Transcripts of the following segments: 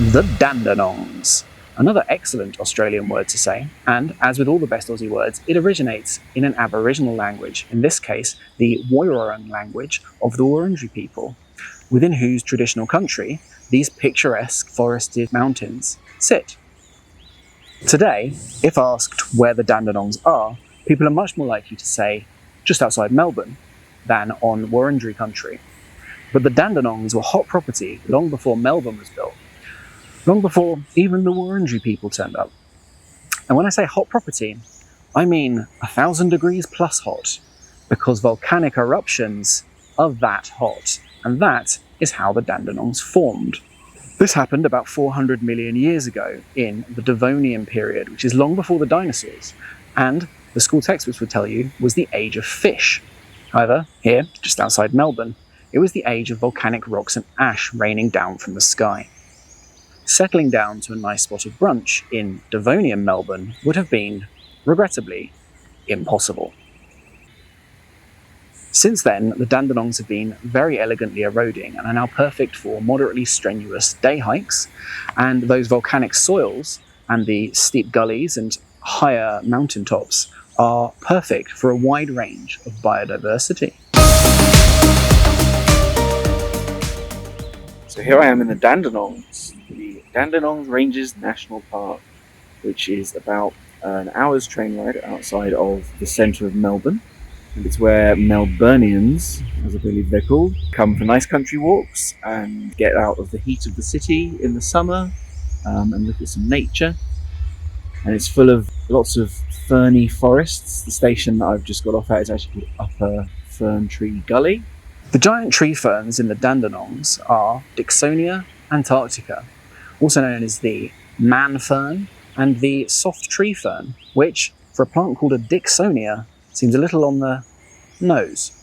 The Dandenongs. Another excellent Australian word to say, and as with all the best Aussie words, it originates in an Aboriginal language, in this case, the Woiwurrung language of the Wurundjeri people, within whose traditional country these picturesque forested mountains sit. Today, if asked where the Dandenongs are, people are much more likely to say just outside Melbourne than on Wurundjeri country. But the Dandenongs were hot property long before Melbourne was built, long before even the Wurundjeri people turned up. And when I say hot property, I mean 1,000 degrees plus hot, because volcanic eruptions are that hot, and that is how the Dandenongs formed. This happened about 400 million years ago in the Devonian period, which is long before the dinosaurs, and the school textbooks would tell you was the age of fish. However, here, just outside Melbourne, it was the age of volcanic rocks and ash raining down from the sky. Settling down to a nice spot of brunch in Devonian Melbourne would have been, regrettably, impossible. Since then, the Dandenongs have been very elegantly eroding and are now perfect for moderately strenuous day hikes, and those volcanic soils and the steep gullies and higher mountaintops are perfect for a wide range of biodiversity. So here I am in the Dandenongs, the Dandenongs Ranges National Park, which is about an hour's train ride outside of the centre of Melbourne. And it's where Melburnians, as I believe they're called, come for nice country walks and get out of the heat of the city in the summer and look at some nature. And it's full of lots of ferny forests. The station that I've just got off at is actually called Upper Fern Tree Gully. The giant tree ferns in the Dandenongs are Dicksonia antarctica, also known as the man fern and the soft tree fern, which, for a plant called a Dicksonia, seems a little on the nose.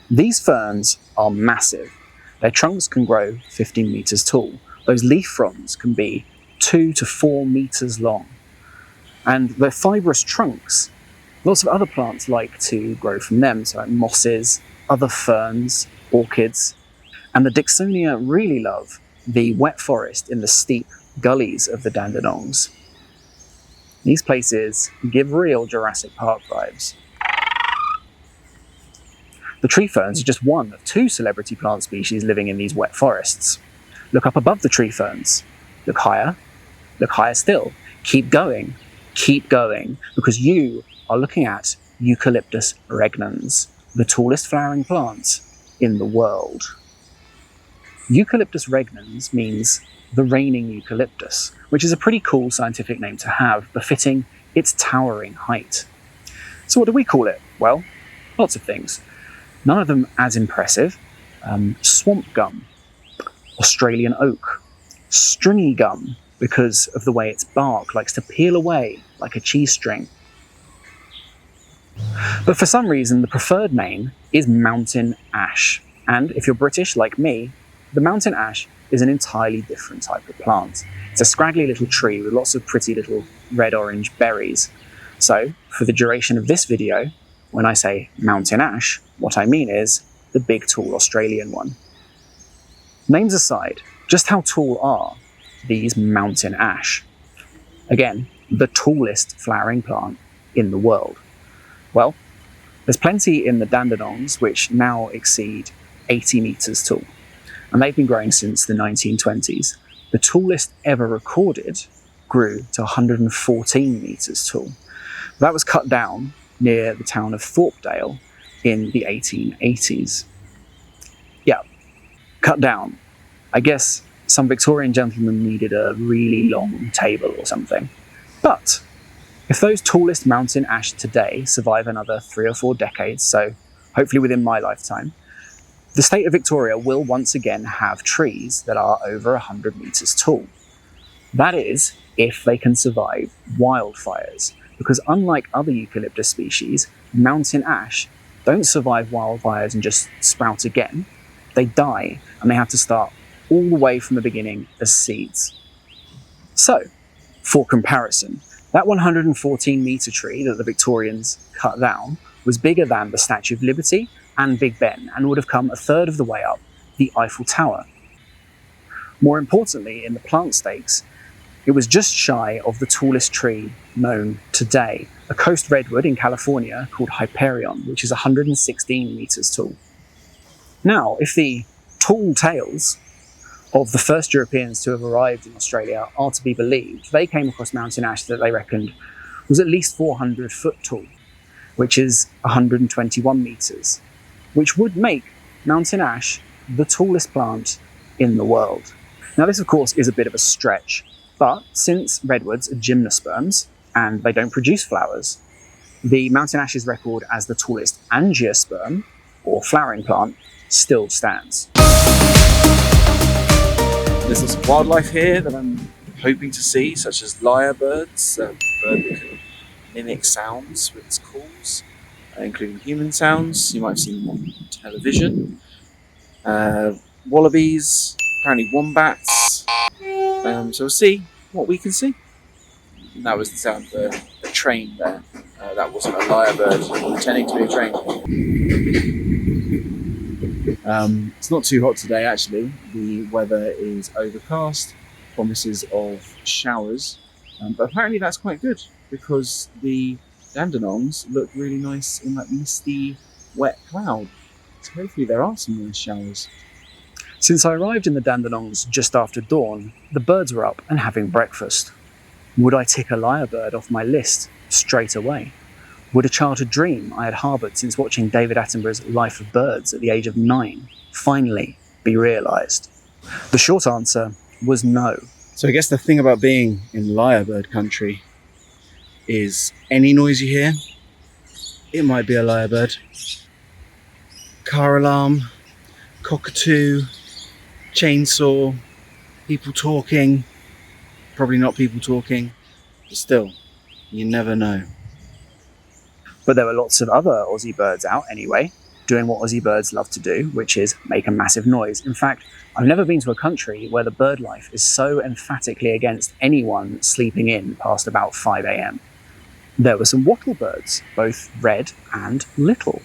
These ferns are massive. Their trunks can grow 15 metres tall. Those leaf fronds can be 2 to 4 metres long. And their fibrous trunks, lots of other plants like to grow from them, so like mosses, other ferns, orchids. And the Dicksonia really love the wet forest in the steep gullies of the Dandenongs. These places give real Jurassic Park vibes. The tree ferns are just one of 2 celebrity plant species living in these wet forests. Look up above the tree ferns. Look higher still. Keep going, because you are looking at Eucalyptus regnans, the tallest flowering plant in the world. Eucalyptus regnans means the reigning eucalyptus, which is a pretty cool scientific name to have, befitting its towering height. So what do we call it? Well, lots of things. None of them as impressive. Swamp gum, Australian oak, stringy gum, because of the way its bark likes to peel away like a cheese string. But for some reason, the preferred name is mountain ash. And if you're British like me, the mountain ash is an entirely different type of plant. It's a scraggly little tree with lots of pretty little red-orange berries. So, for the duration of this video, when I say mountain ash, what I mean is the big, tall Australian one. Names aside, just how tall are these mountain ash? Again, the tallest flowering plant in the world. Well, there's plenty in the Dandenongs which now exceed 80 metres tall, and they've been growing since the 1920s. The tallest ever recorded grew to 114 metres tall. That was cut down near the town of Thorpedale in the 1880s. Yeah, cut down. I guess some Victorian gentleman needed a really long table or something. But if those tallest mountain ash today survive another 3 or 4 decades, so hopefully within my lifetime, the state of Victoria will once again have trees that are over 100 metres tall. That is, if they can survive wildfires, because unlike other eucalyptus species, mountain ash don't survive wildfires and just sprout again. They die, and they have to start all the way from the beginning as seeds. So, for comparison, that 114-metre tree that the Victorians cut down was bigger than the Statue of Liberty and Big Ben, and would have come a third of the way up the Eiffel Tower. More importantly, in the plant stakes, it was just shy of the tallest tree known today, a coast redwood in California called Hyperion, which is 116 meters tall. Now, if the tall tales of the first Europeans to have arrived in Australia are to be believed, they came across mountain ash that they reckoned was at least 400 foot tall, which is 121 meters, which would make mountain ash the tallest plant in the world. Now, this, of course, is a bit of a stretch, but since redwoods are gymnosperms and they don't produce flowers, the mountain ash's record as the tallest angiosperm, or flowering plant, still stands. There's lots of wildlife here that I'm hoping to see, such as lyrebirds, a bird that can mimic sounds with its calls, including human sounds. You might have seen them on television. Wallabies, apparently wombats. So we'll see what we can see. And that was the sound of a train there. That wasn't a lyrebird pretending to be a train. It's not too hot today, actually. The weather is overcast, promises of showers, but apparently that's quite good because the Dandenongs look really nice in that misty, wet cloud. So hopefully there are some nice showers. Since I arrived in the Dandenongs just after dawn, the birds were up and having breakfast. Would I tick a lyrebird off my list straight away? Would a childhood dream I had harboured since watching David Attenborough's Life of Birds at the age of 9 finally be realised? The short answer was no. So I guess the thing about being in lyrebird country is any noise you hear, it might be a lyrebird. Car alarm, cockatoo, chainsaw, people talking, probably not people talking, but still, you never know. But there were lots of other Aussie birds out anyway, doing what Aussie birds love to do, which is make a massive noise. In fact, I've never been to a country where the bird life is so emphatically against anyone sleeping in past about 5 a.m. There were some wattle birds, both red and little.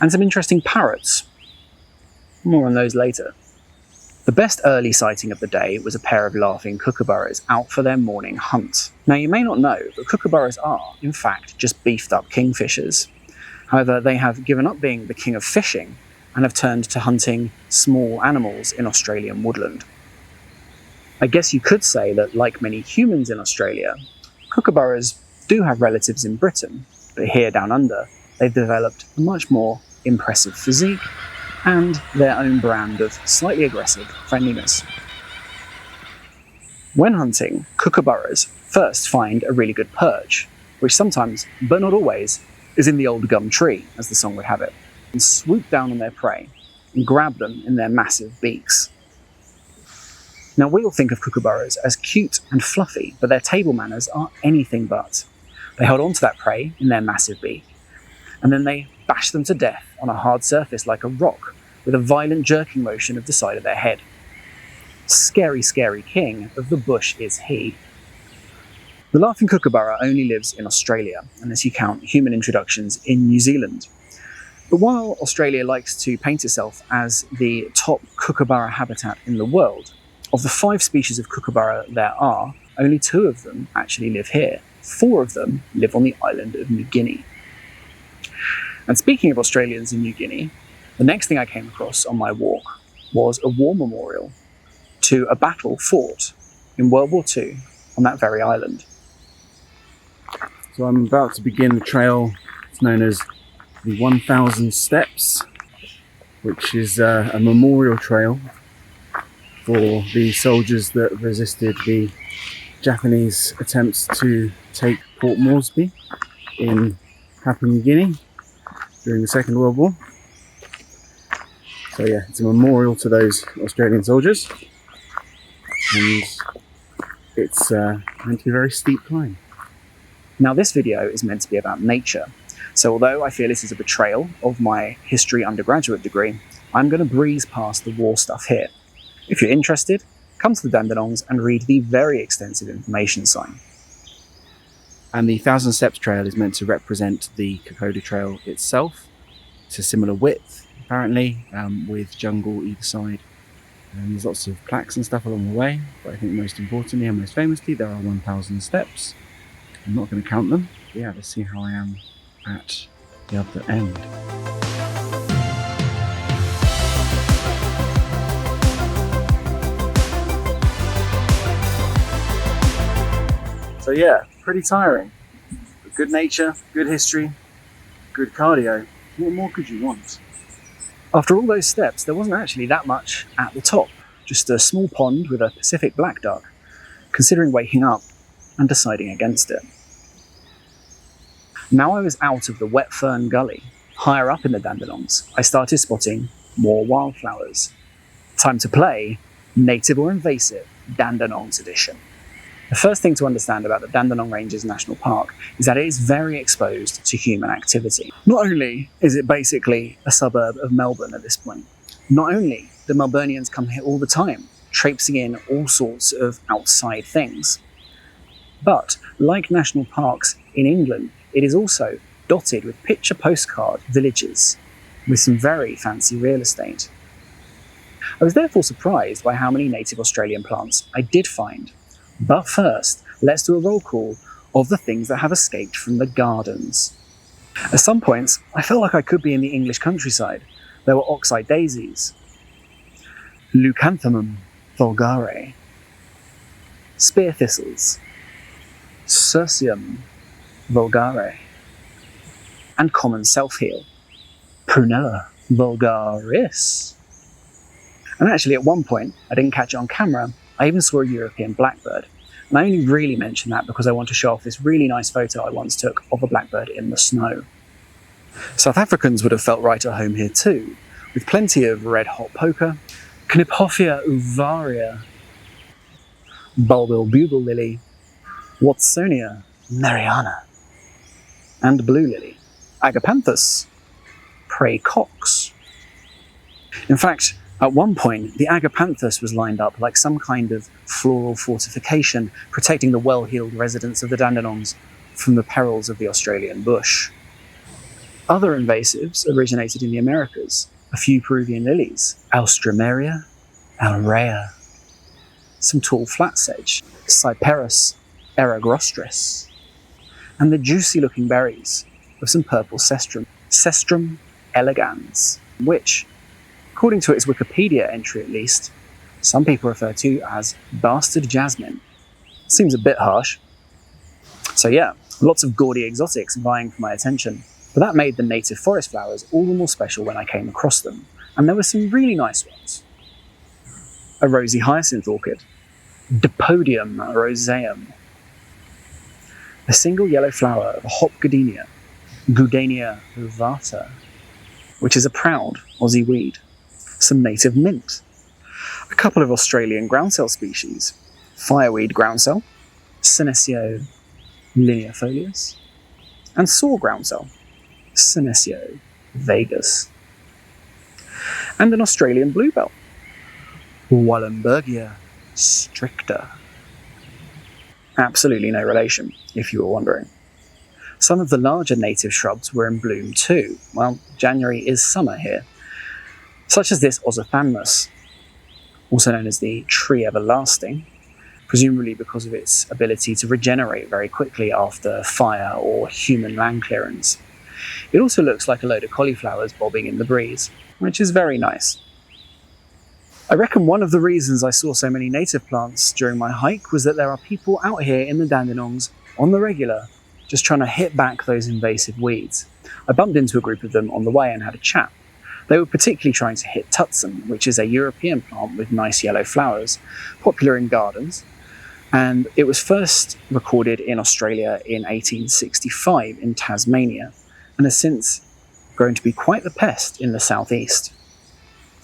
And some interesting parrots. More on those later. The best early sighting of the day was a pair of laughing kookaburras out for their morning hunt. Now, you may not know, but kookaburras are, in fact, just beefed up kingfishers. However, they have given up being the king of fishing and have turned to hunting small animals in Australian woodland. I guess you could say that, like many humans in Australia, kookaburras do have relatives in Britain, but here down under, they've developed a much more impressive physique and their own brand of slightly aggressive friendliness. When hunting, kookaburras first find a really good perch, which sometimes, but not always, is in the old gum tree, as the song would have it, and swoop down on their prey and grab them in their massive beaks. Now, we all think of kookaburras as cute and fluffy, but their table manners are anything but. They hold on to that prey in their massive beak, and then they bash them to death on a hard surface like a rock, with a violent jerking motion of the side of their head. Scary, scary king of the bush is he. The laughing kookaburra only lives in Australia, unless you count human introductions in New Zealand. But while Australia likes to paint itself as the top kookaburra habitat in the world, of the 5 species of kookaburra there are, only 2 of them actually live here. 4 of them live on the island of New Guinea. And speaking of Australians in New Guinea, the next thing I came across on my walk was a war memorial to a battle fought in World War II on that very island. So I'm about to begin the trail. It's known as the 1,000 Steps, which is a memorial trail for the soldiers that resisted the Japanese attempts to take Port Moresby in Papua New Guinea during the Second World War. So yeah, it's a memorial to those Australian soldiers, and it's meant to be a very steep climb. Now, this video is meant to be about nature, so although I feel this is a betrayal of my history undergraduate degree, I'm going to breeze past the war stuff here. If you're interested, come to the Dandenongs and read the very extensive information sign. And the 1,000 Steps Trail is meant to represent the Kokoda Trail itself. It's a similar width, apparently, with jungle either side. And there's lots of plaques and stuff along the way, but I think most importantly and most famously, there are 1,000 steps. I'm not going to count them. Yeah, let's see how I am at the other end. So yeah, pretty tiring. But good nature, good history, good cardio. What more could you want? After all those steps, there wasn't actually that much at the top, just a small pond with a Pacific black duck, considering waking up and deciding against it. Now I was out of the wet fern gully, higher up in the Dandenongs, I started spotting more wildflowers. Time to play Native or Invasive Dandenongs Edition. The first thing to understand about the Dandenong Ranges National Park is that it is very exposed to human activity. Not only is it basically a suburb of Melbourne at this point, not only do Melburnians come here all the time, traipsing in all sorts of outside things, but like national parks in England, it is also dotted with picture postcard villages with some very fancy real estate. I was therefore surprised by how many native Australian plants I did find. But first, let's do a roll call of the things that have escaped from the gardens. At some points, I felt like I could be in the English countryside. There were oxeye daisies, Leucanthemum vulgare, spear thistles, Cirsium vulgare, and common self-heal, Prunella vulgaris. And actually, at one point, I didn't catch it on camera, I even saw a European blackbird. And I only really mention that because I want to show off this really nice photo I once took of a blackbird in the snow. South Africans would have felt right at home here too, with plenty of red hot poker, Kniphofia uvaria, bulbil bugle lily, Watsonia mariana, and blue lily, Agapanthus praecox. In fact, at one point, the Agapanthus was lined up like some kind of floral fortification, protecting the well-heeled residents of the Dandenongs from the perils of the Australian bush. Other invasives originated in the Americas, a few Peruvian lilies, Alstroemeria, Alrea, some tall flat sedge, Cyperus eragrostris, and the juicy-looking berries of some purple cestrum, Cestrum elegans, which, according to its Wikipedia entry at least, some people refer to as bastard jasmine. Seems a bit harsh. So yeah, lots of gaudy exotics vying for my attention. But that made the native forest flowers all the more special when I came across them. And there were some really nice ones. A rosy hyacinth orchid, Dipodium roseum. A single yellow flower of a hop goodenia, Goodenia ovata, which is a proud Aussie weed. Some native mint, a couple of Australian groundsel species, fireweed groundsel, Senecio lineafolius, and saw groundsel, Senecio vagus, and an Australian bluebell, Wallenbergia stricta. Absolutely no relation, if you were wondering. Some of the larger native shrubs were in bloom too. Well, January is summer here, such as this Ozothamnus, also known as the tree everlasting, presumably because of its ability to regenerate very quickly after fire or human land clearance. It also looks like a load of cauliflowers bobbing in the breeze, which is very nice. I reckon one of the reasons I saw so many native plants during my hike was that there are people out here in the Dandenongs on the regular, just trying to hit back those invasive weeds. I bumped into a group of them on the way and had a chat. They were particularly trying to hit Tutsum, which is a European plant with nice yellow flowers, popular in gardens, and it was first recorded in Australia in 1865 in Tasmania, and has since grown to be quite the pest in the southeast.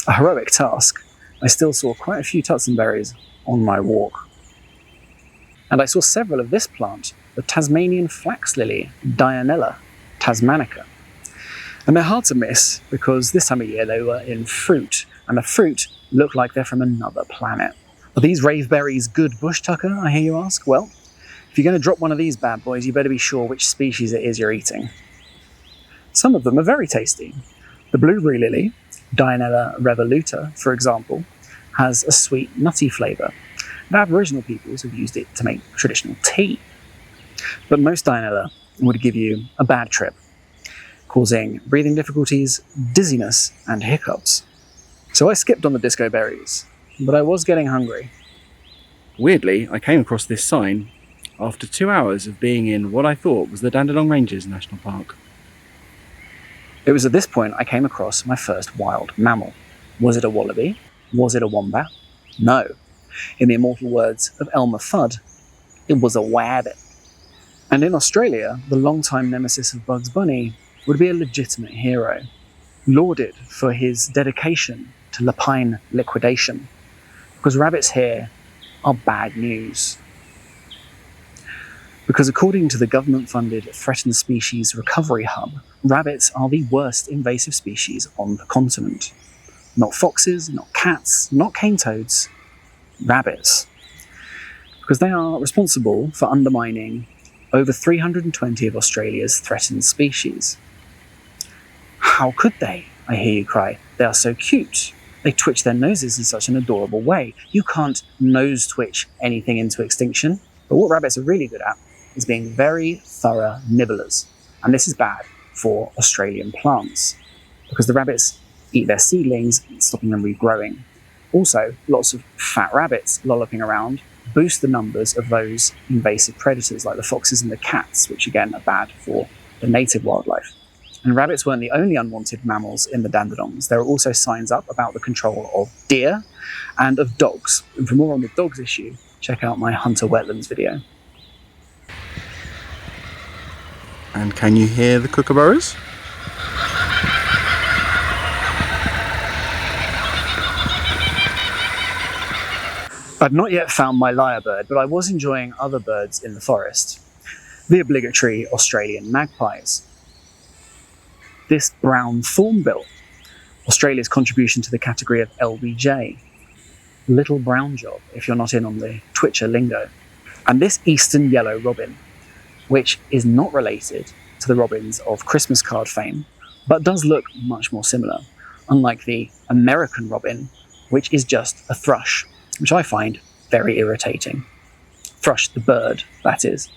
A heroic task. I still saw quite a few Tutsum berries on my walk. And I saw several of this plant, the Tasmanian flax lily, Dianella tasmanica. And they're hard to miss because this time of year they were in fruit, and the fruit look like they're from another planet. Are these raveberries good bush tucker, I hear you ask? Well, if you're going to drop one of these bad boys, you better be sure which species it is you're eating. Some of them are very tasty. The blueberry lily, Dianella revoluta, for example, has a sweet, nutty flavour, and Aboriginal peoples have used it to make traditional tea. But most Dianella would give you a bad trip, causing breathing difficulties, dizziness, and hiccups. So I skipped on the disco berries, but I was getting hungry. Weirdly, I came across this sign after 2 hours of being in what I thought was the Dandenong Ranges National Park. It was at this point I came across my first wild mammal. Was it a wallaby? Was it a wombat? No. In the immortal words of Elmer Fudd, it was a wabbit. And in Australia, the longtime nemesis of Bugs Bunny would be a legitimate hero, lauded for his dedication to lapine liquidation, because rabbits here are bad news. Because according to the government-funded Threatened Species Recovery Hub, rabbits are the worst invasive species on the continent. Not foxes, not cats, not cane toads, rabbits. Because they are responsible for undermining over 320 of Australia's threatened species. How could they? I hear you cry. They are so cute. They twitch their noses in such an adorable way. You can't nose twitch anything into extinction. But what rabbits are really good at is being very thorough nibblers. And this is bad for Australian plants, because the rabbits eat their seedlings, stopping them regrowing. Also, lots of fat rabbits lolloping around boost the numbers of those invasive predators like the foxes and the cats, which again are bad for the native wildlife. And rabbits weren't the only unwanted mammals in the Dandenongs. There are also signs up about the control of deer and of dogs. And for more on the dogs issue, check out my Hunter Wetlands video. And can you hear the kookaburras? I'd not yet found my lyrebird, but I was enjoying other birds in the forest. The obligatory Australian magpies. This brown thornbill, Australia's contribution to the category of LBJ. Little brown job, if you're not in on the Twitcher lingo. And this eastern yellow robin, which is not related to the robins of Christmas card fame, but does look much more similar, unlike the American robin, which is just a thrush, which I find very irritating. Thrush the bird, that is.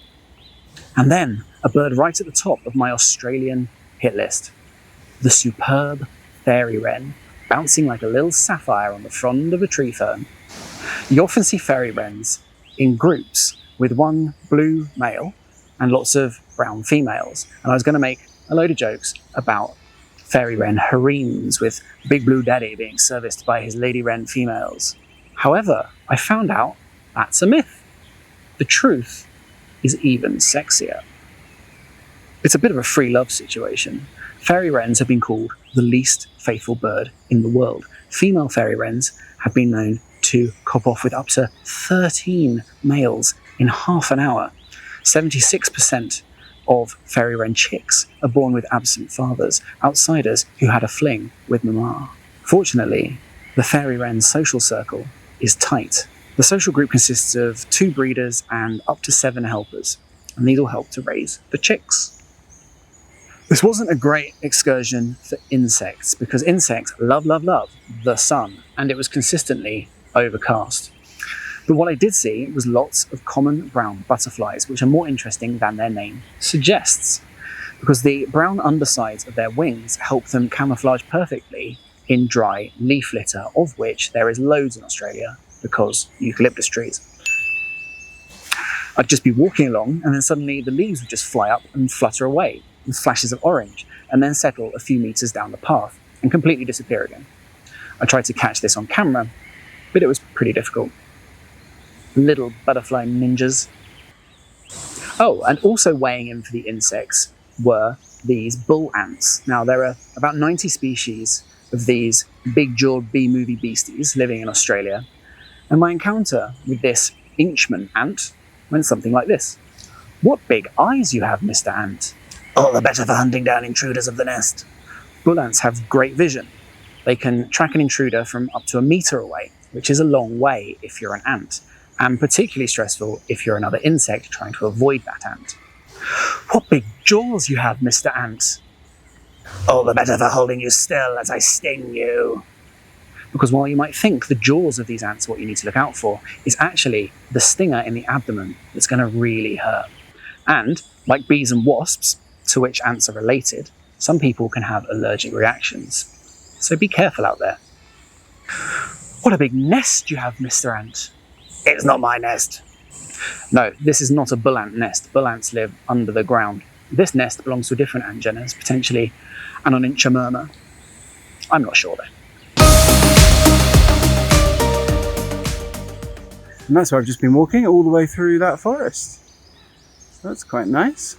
And then, a bird right at the top of my Australian hit list. The superb fairy wren, bouncing like a little sapphire on the frond of a tree fern. You often see fairy wrens in groups with one blue male and lots of brown females. And I was going to make a load of jokes about fairy wren harems with Big Blue Daddy being serviced by his lady wren females. However, I found out that's a myth. The truth is even sexier. It's a bit of a free love situation. Fairy wrens have been called the least faithful bird in the world. Female fairy wrens have been known to cop off with up to 13 males in half an hour. 76% of fairy wren chicks are born with absent fathers, outsiders who had a fling with mama. Fortunately, the fairy wren's social circle is tight. The social group consists of 2 breeders and up to 7 helpers, and these all help to raise the chicks. This wasn't a great excursion for insects, because insects love the sun, and it was consistently overcast. But what I did see was lots of common brown butterflies, which are more interesting than their name suggests, because the brown undersides of their wings help them camouflage perfectly in dry leaf litter, of which there is loads in Australia because eucalyptus trees. I'd just be walking along, and then suddenly the leaves would just fly up and flutter away with flashes of orange, and then settle a few meters down the path and completely disappear again. I tried to catch this on camera, but it was pretty difficult. Little butterfly ninjas. Oh, and also weighing in for the insects were these bull ants. Now, there are about 90 species of these big-jawed B-movie beasties living in Australia, and my encounter with this Inchman ant went something like this. "What big eyes you have, Mr. Ant. All the better for hunting down intruders of the nest." Bull ants have great vision. They can track an intruder from up to a meter away, which is a long way if you're an ant, and particularly stressful if you're another insect trying to avoid that ant. "What big jaws you have, Mr. Ant. All the better for holding you still as I sting you." Because while you might think the jaws of these ants are what you need to look out for, it's actually the stinger in the abdomen that's going to really hurt. And, like bees and wasps, to which ants are related, some people can have allergic reactions. So be careful out there. What a big nest you have, Mr. Ant. It's not my nest. No, this is not a bull ant nest. Bull ants live under the ground. This nest belongs to a different ant genus, potentially Anonintia murmur. I'm not sure though. And that's where I've just been walking all the way through that forest. So that's quite nice.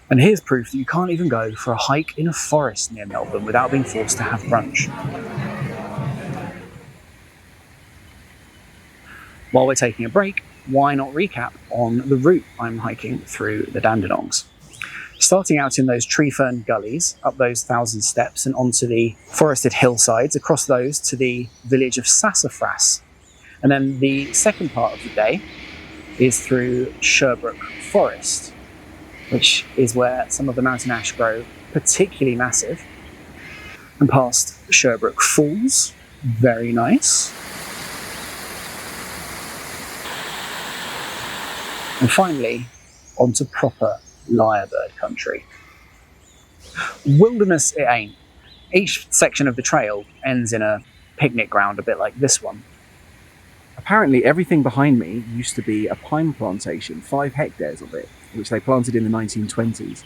And here's proof that you can't even go for a hike in a forest near Melbourne without being forced to have brunch. While we're taking a break, why not recap on the route I'm hiking through the Dandenongs? Starting out in those tree fern gullies, up those 1,000 steps and onto the forested hillsides, across those to the village of Sassafras. And then the second part of the day is through Sherbrooke Forest, which is where some of the mountain ash grow particularly massive, and past Sherbrooke Falls, very nice. And finally, onto proper lyrebird country. Wilderness it ain't. Each section of the trail ends in a picnic ground a bit like this one. Apparently everything behind me used to be a pine plantation, 5 hectares of it, which they planted in the 1920s.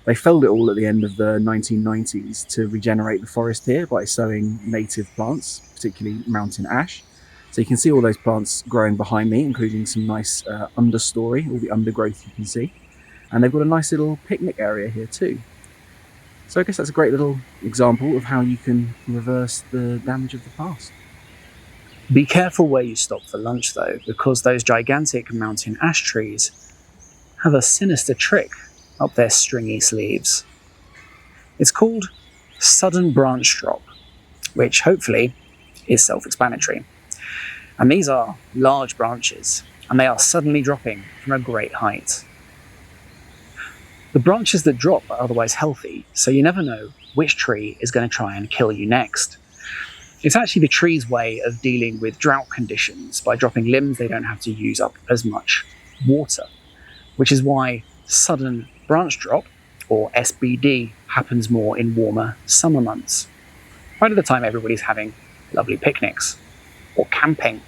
They felled it all at the end of the 1990s to regenerate the forest here by sowing native plants, particularly mountain ash. So you can see all those plants growing behind me, including some nice understory, all the undergrowth you can see. And they've got a nice little picnic area here too. So I guess that's a great little example of how you can reverse the damage of the past. Be careful where you stop for lunch though, because those gigantic mountain ash trees have a sinister trick up their stringy sleeves. It's called sudden branch drop, which hopefully is self-explanatory. And these are large branches, and they are suddenly dropping from a great height. The branches that drop are otherwise healthy, so you never know which tree is going to try and kill you next. It's actually the tree's way of dealing with drought conditions. By dropping limbs, they don't have to use up as much water, which is why sudden branch drop, or SBD, happens more in warmer summer months, right at the time everybody's having lovely picnics or camping.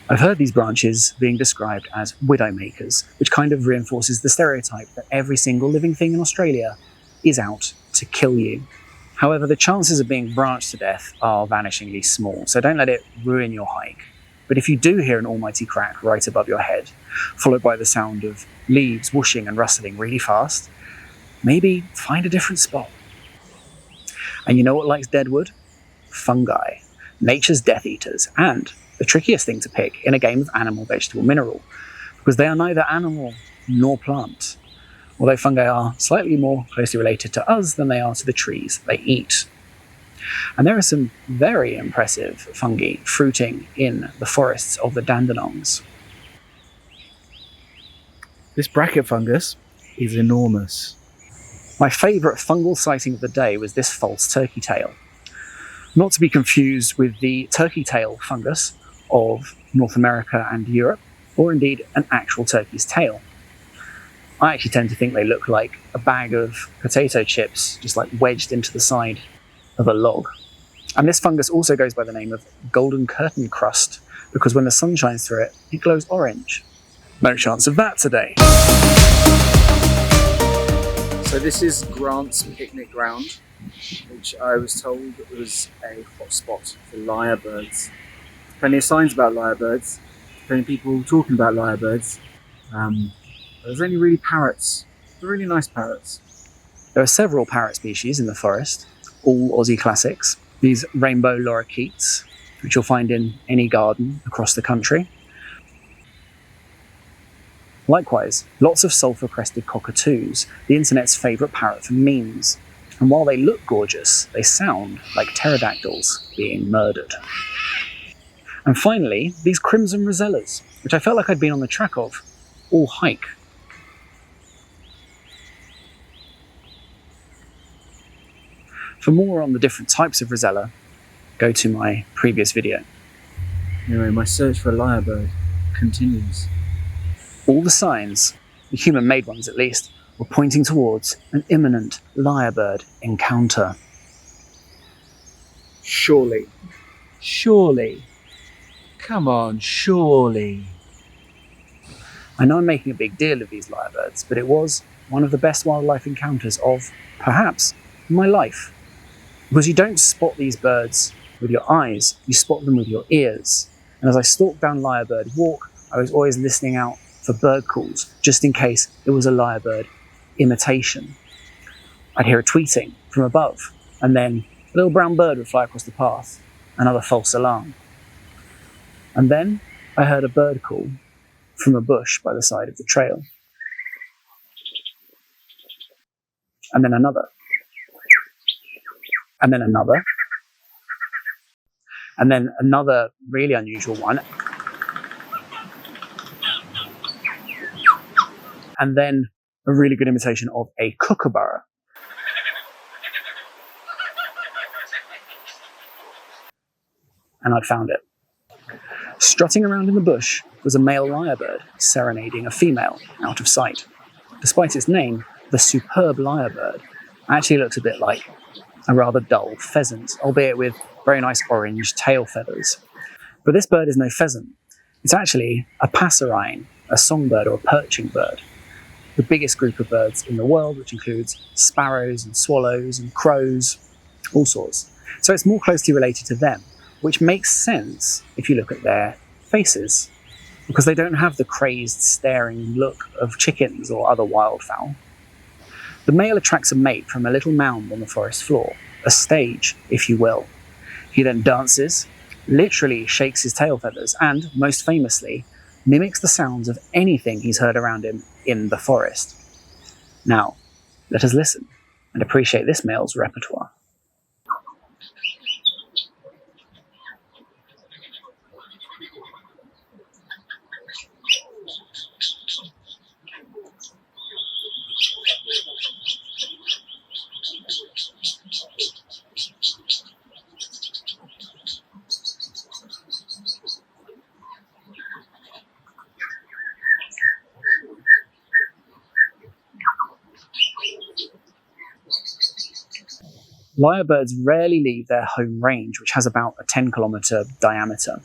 I've heard these branches being described as widowmakers, which kind of reinforces the stereotype that every single living thing in Australia is out to kill you. However, the chances of being branched to death are vanishingly small, so don't let it ruin your hike. But if you do hear an almighty crack right above your head, followed by the sound of leaves whooshing and rustling really fast, maybe find a different spot. And you know what likes dead wood? Fungi, nature's Death Eaters, and the trickiest thing to pick in a game of animal, vegetable, mineral, because they are neither animal nor plant, although fungi are slightly more closely related to us than they are to the trees they eat. And there are some very impressive fungi fruiting in the forests of the Dandenongs. This bracket fungus is enormous. My favourite fungal sighting of the day was this false turkey tail. Not to be confused with the turkey tail fungus of North America and Europe, or indeed an actual turkey's tail. I actually tend to think they look like a bag of potato chips just like wedged into the side of a log. And this fungus also goes by the name of golden curtain crust, because when the sun shines through it, it glows orange. No chance of that today. So this is Grant's picnic ground, which I was told was a hotspot for lyrebirds. Plenty of signs about lyrebirds, plenty of people talking about lyrebirds. There's only really parrots. They're really nice parrots. There are several parrot species in the forest, all Aussie classics. These rainbow lorikeets, which you'll find in any garden across the country. Likewise, lots of sulphur-crested cockatoos, the internet's favourite parrot for memes. And while they look gorgeous, they sound like pterodactyls being murdered. And finally, these crimson rosellas, which I felt like I'd been on the track of all hike. For more on the different types of rosella, go to my previous video. Anyway, my search for a lyrebird continues. All the signs, the human-made ones at least, were pointing towards an imminent lyrebird encounter. Surely. Come on, surely. I know I'm making a big deal of these lyrebirds, but it was one of the best wildlife encounters of, perhaps, my life. Because you don't spot these birds with your eyes, you spot them with your ears. And as I stalked down Lyrebird Walk, I was always listening out for bird calls, just in case it was a lyrebird imitation. I'd hear a tweeting from above, and then a little brown bird would fly across the path, another false alarm. And then I heard a bird call from a bush by the side of the trail. And then another. And then another. And then another really unusual one. And then a really good imitation of a kookaburra. And I'd found it. Strutting around in the bush was a male lyrebird serenading a female out of sight. Despite its name, the superb lyrebird actually looks a bit like a rather dull pheasant, albeit with very nice orange tail feathers. But this bird is no pheasant. It's actually a passerine, a songbird or a perching bird. The biggest group of birds in the world, which includes sparrows and swallows and crows, all sorts. So it's more closely related to them, which makes sense if you look at their faces, because they don't have the crazed, staring look of chickens or other wildfowl. The male attracts a mate from a little mound on the forest floor, a stage, if you will. He then dances, literally shakes his tail feathers, and, most famously, mimics the sounds of anything he's heard around him in the forest. Now, let us listen and appreciate this male's repertoire. Lyrebirds rarely leave their home range, which has about a 10-kilometre diameter,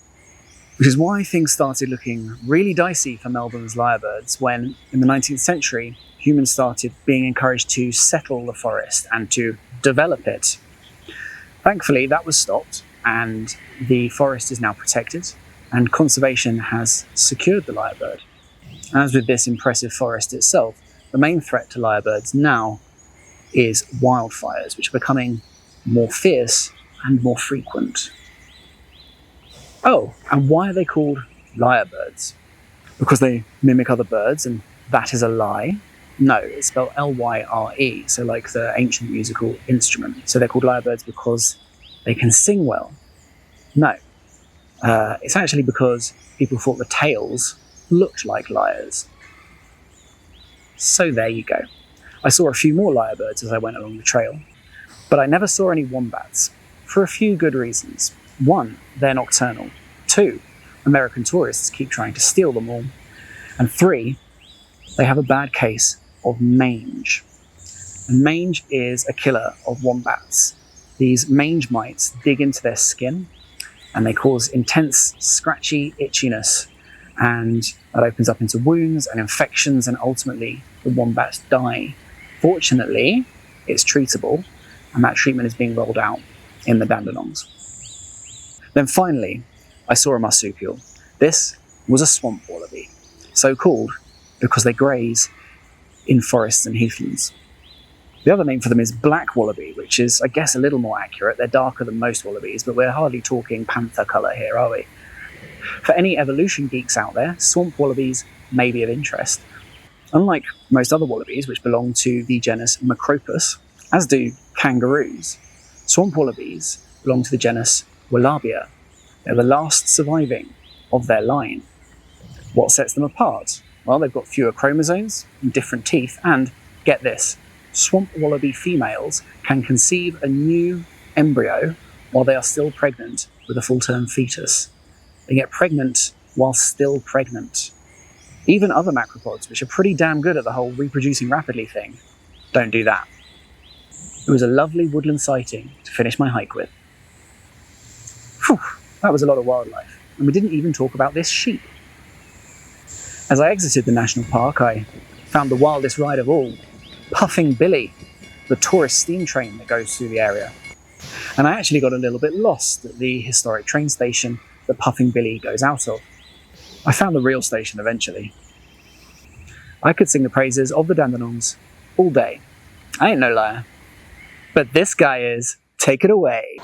which is why things started looking really dicey for Melbourne's lyrebirds when, in the 19th century, humans started being encouraged to settle the forest and to develop it. Thankfully, that was stopped, and the forest is now protected, and conservation has secured the lyrebird. As with this impressive forest itself, the main threat to lyrebirds now is wildfires, which are becoming more fierce and more frequent. Oh, and why are they called lyrebirds? Because they mimic other birds, and that is a lie? No, it's spelled L-Y-R-E, so like the ancient musical instrument. So they're called lyrebirds because they can sing well? No. It's actually because people thought the tails looked like lyres. So there you go. I saw a few more lyrebirds as I went along the trail, but I never saw any wombats, for a few good reasons. 1, they're nocturnal. 2, American tourists keep trying to steal them all. And 3, they have a bad case of mange. And mange is a killer of wombats. These mange mites dig into their skin, and they cause intense, scratchy itchiness, and that opens up into wounds and infections, and ultimately the wombats die. Fortunately, it's treatable, and that treatment is being rolled out in the Dandenongs. Then finally, I saw a marsupial. This was a swamp wallaby, so called because they graze in forests and heathlands. The other name for them is black wallaby, which is, I guess, a little more accurate. They're darker than most wallabies, but we're hardly talking panther colour here, are we? For any evolution geeks out there, swamp wallabies may be of interest. Unlike most other wallabies, which belong to the genus Macropus, as do kangaroos, swamp wallabies belong to the genus Wallabia. They're the last surviving of their line. What sets them apart? Well, they've got fewer chromosomes and different teeth, and, get this, swamp wallaby females can conceive a new embryo while they are still pregnant with a full-term fetus. They get pregnant while still pregnant. Even other macropods, which are pretty damn good at the whole reproducing rapidly thing, don't do that. It was a lovely woodland sighting to finish my hike with. Phew, that was a lot of wildlife, and we didn't even talk about this sheep. As I exited the national park, I found the wildest ride of all, Puffing Billy, the tourist steam train that goes through the area. And I actually got a little bit lost at the historic train station that Puffing Billy goes out of. I found the real station eventually. I could sing the praises of the Dandenongs all day. I ain't no liar. But this guy is. Take it away.